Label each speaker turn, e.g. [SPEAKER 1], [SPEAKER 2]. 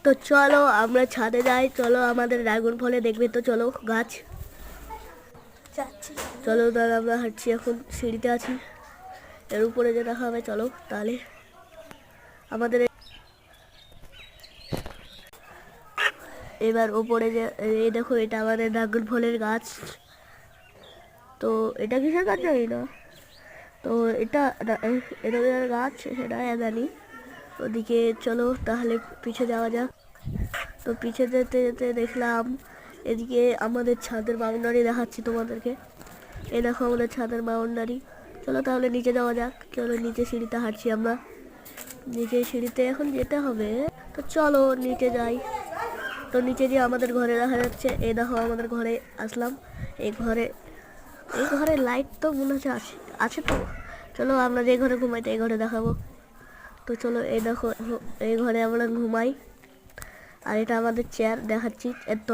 [SPEAKER 1] তো চলো আমরা ছাদে যাই, চলো আমাদের ড্রাগন ফলে দেখবে তো, চলো গাছ
[SPEAKER 2] যাচ্ছি।
[SPEAKER 1] চলো। তাহলে আমরা হাঁটছি, এখন সিঁড়িতে আছি, এর উপরে যেতে হবে। চলো তাহলে আমাদের এবার ওপরে যে এই দেখো, এটা আমাদের ড্রাগন ফলের গাছ। তো এটা কিসের গাছ জানি না, তো এটা এটা গাছ সেটা জানি। ওদিকে চলো তাহলে পিছে যাওয়া যাক। তো পিছে যেতে যেতে দেখলাম এদিকে আমাদের ছাদের বাউন্ডারি দেখাচ্ছি তোমাদেরকে। এই দেখো আমাদের ছাদের বাউন্ডারি। চলো তাহলে নিচে যাওয়া যাক, চলো নিচে সিঁড়িতে হাঁটছি আমরা, নিচে সিঁড়িতে এখন যেতে হবে। তো চলো নিচে যাই। তো নিচে দিয়ে আমাদের ঘরে দেখা যাচ্ছে, এই দেখো আমাদের ঘরে আসলাম। এই ঘরে লাইট তো মনে হচ্ছে আছে আছে তো। চলো আমরা যে ঘরে ঘুমাই এই ঘরে দেখাবো। তো চলো এই দেখো, এই ঘরে আমরা ঘুমাই। আর এটা আমাদের চেয়ার দেখাচ্ছি, এত